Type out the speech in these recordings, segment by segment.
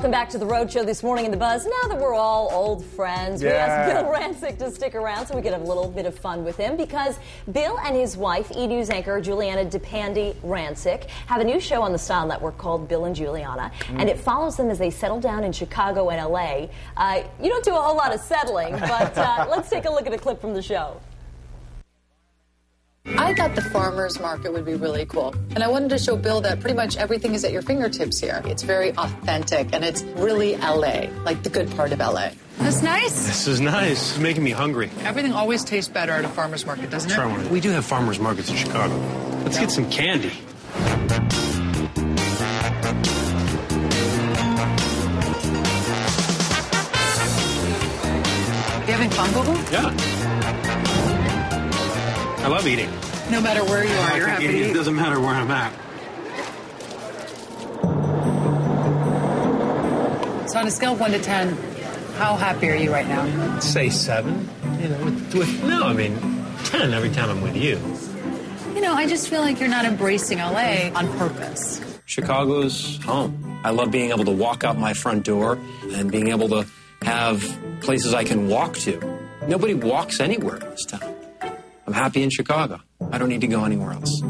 Welcome back to the Rhode Show this morning in the Buzz. Now that we're all old friends, we asked Bill Rancic to stick around so we could have a little bit of fun with him because Bill and his wife, E-News anchor Giuliana Rancic, have a new show on the Style Network called Bill and Giuliana, and it follows them as they settle down in Chicago and L.A. You don't do a whole lot of settling, but let's take a look at a clip from the show. I thought the farmer's market would be really cool. And I wanted to show Bill that pretty much everything is at your fingertips here. It's very authentic, and it's really L.A., like the good part of L.A. That's nice. This is nice. It's making me hungry. Everything always tastes better at a farmer's market, doesn't it? Try one. We do have farmer's markets in Chicago. Let's get some candy. You having fun, Boo-Boo? Yeah. I love eating. No matter where you are, you're happy to eat. It doesn't matter where I'm at. So on a scale of 1 to 10, how happy are you right now? I'd say 7. You know, no, I mean 10 every time I'm with you. You know, I just feel like you're not embracing LA on purpose. Chicago's home. I love being able to walk out my front door and being able to have places I can walk to. Nobody walks anywhere in this town. I'm happy in Chicago. I don't need to go anywhere else.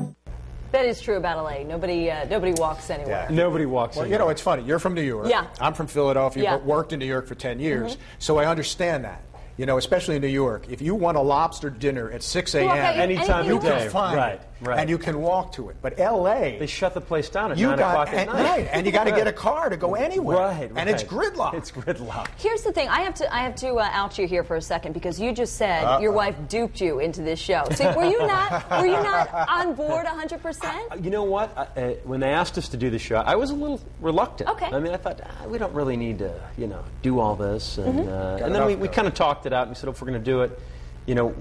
That is true about LA. Nobody walks anywhere. Yeah. Nobody walks anywhere. You know, it's funny. You're from New York. Yeah. I'm from Philadelphia, Yeah. but worked in New York for 10 years. So I understand that. You know, especially in New York, if you want a lobster dinner at 6 a.m., anytime you of day. can find Right, it, right. and you can walk to it. But L.A., They shut the place down at 9 o'clock at night. Right, and you got to get a car to go anywhere. Right, and it's gridlock. It's gridlock. Here's the thing. I have to out you here for a second because you just said your wife duped you into this show. So were you not on board 100%? You know what? When they asked us to do the show, I was a little reluctant. Okay. I mean, I thought, we don't really need to, do all this. And, and then we kind of talked it out. And we said, if we're going to do it,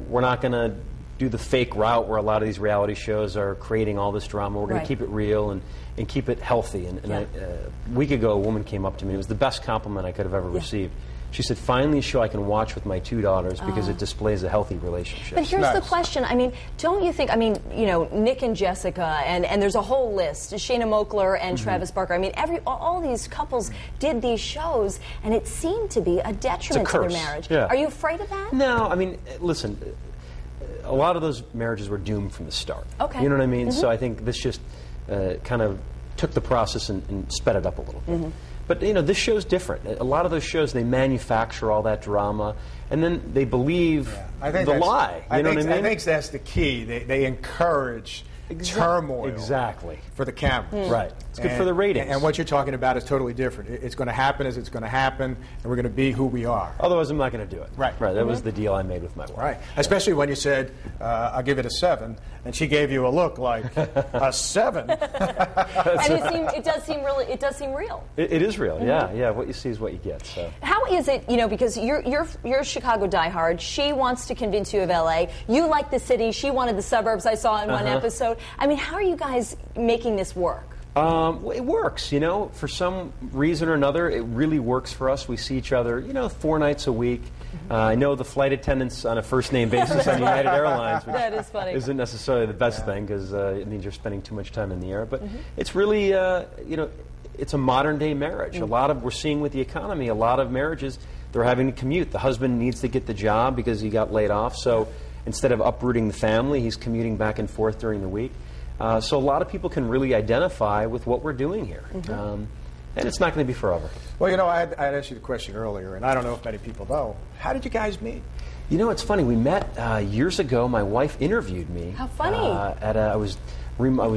we're not going to do the fake route where a lot of these reality shows are creating all this drama. We're going to keep it real and keep it healthy. And a week ago, a woman came up to me. It was the best compliment I could have ever received. She said, finally a show I can watch with my 2 daughters because it displays a healthy relationship. But here's the question. I mean, don't you think, Nick and Jessica, and there's a whole list, Shayna Moakler and Travis Barker. I mean, all these couples did these shows, and it seemed to be a detriment to their marriage. Yeah. Are you afraid of that? No, I mean, listen, a lot of those marriages were doomed from the start. Okay. You know what I mean? So I think this just kind of took the process and sped it up a little bit. But, this show's different. A lot of those shows, they manufacture all that drama, and then they believe the lie. You know what I mean? I think that's the key. They encourage turmoil for the camera. Right. It's good for the ratings. And what you're talking about is totally different. It's going to happen as it's going to happen, and we're going to be who we are. Otherwise, I'm not going to do it. Right. Right. That was the deal I made with my wife. Right. Especially when you said, I'll give it a 7, and she gave you a look like a 7. And it does seem real. It is real. Yeah. What you see is what you get. So. How is it, because you're a Chicago diehard. She wants to convince you of L.A. You like the city. She wanted the suburbs. I saw in one episode. I mean, how are you guys making this work? It works, For some reason or another, it really works for us. We see each other, 4 nights a week. I know the flight attendants on a first-name basis on United Airlines, which that is funny. Isn't necessarily the best thing because it means you're spending too much time in the air. But it's really, it's a modern-day marriage. We're seeing with the economy, a lot of marriages, they're having to commute. The husband needs to get the job because he got laid off. So instead of uprooting the family, he's commuting back and forth during the week. So a lot of people can really identify with what we're doing here. And it's not going to be forever. Well, I'd asked you the question earlier, and I don't know if many people know. How did you guys meet? It's funny. We met years ago. My wife interviewed me. How funny. I was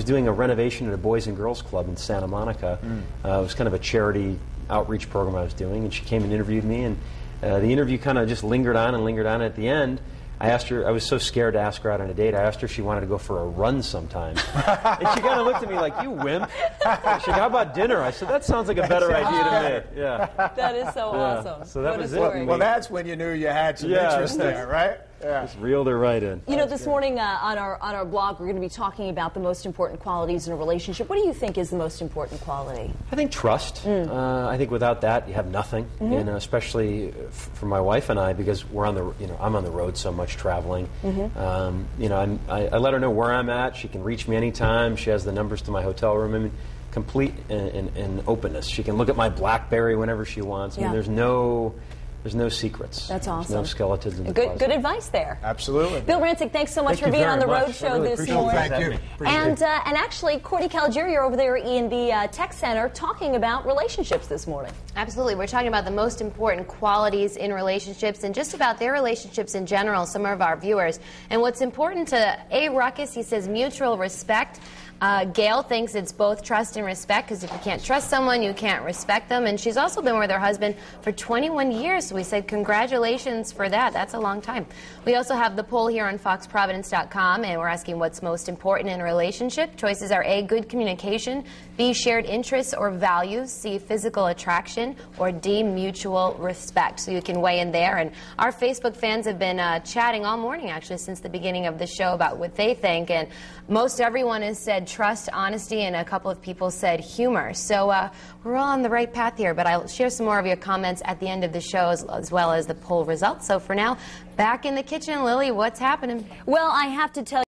doing a renovation at a Boys and Girls Club in Santa Monica. It was kind of a charity outreach program I was doing, and she came and interviewed me. And the interview kind of just lingered on. At the end, I asked her, I was so scared to ask her out on a date, I asked her if she wanted to go for a run sometime. And she kind of looked at me like, you wimp. She said, how about dinner? I said, that sounds like a better idea to me. Yeah. That is so awesome. So that what was a story. it. Well, that's when you knew you had some interest there, right? Just reeled her right in. This morning on our blog, we're going to be talking about the most important qualities in a relationship. What do you think is the most important quality? I think trust. I think without that, you have nothing. Especially for my wife and I, because we're on the, I'm on the road so much traveling. I let her know where I'm at. She can reach me anytime. She has the numbers to my hotel room. I mean, complete in openness. She can look at my BlackBerry whenever she wants. I mean, there's no secrets. That's awesome. There's no skeletons in the good, closet. good advice there. Absolutely. Bill Rancic, thanks so much Thank for being you on the very Rhode much. Show I really this appreciate morning. Thank you. And actually, Courtney Caligiuri, you're over there in the Tech Center talking about relationships this morning. Absolutely. We're talking about the most important qualities in relationships and just about their relationships in general, some of our viewers. And what's important to A. Ruckus, he says mutual respect. Gail thinks it's both trust and respect, because if you can't trust someone, you can't respect them. And she's also been with her husband for 21 years, so we said congratulations for that. That's a long time. We also have the poll here on foxprovidence.com, and we're asking what's most important in a relationship. Choices are A, good communication, B, shared interests or values, C, physical attraction, or D, mutual respect. So you can weigh in there. And our Facebook fans have been chatting all morning, actually, since the beginning of the show about what they think. And most everyone has said trust, honesty, and a couple of people said humor. So we're all on the right path here, but I'll share some more of your comments at the end of the show as well as the poll results. So for now, back in the kitchen, Lily, what's happening? Well, I have to tell you,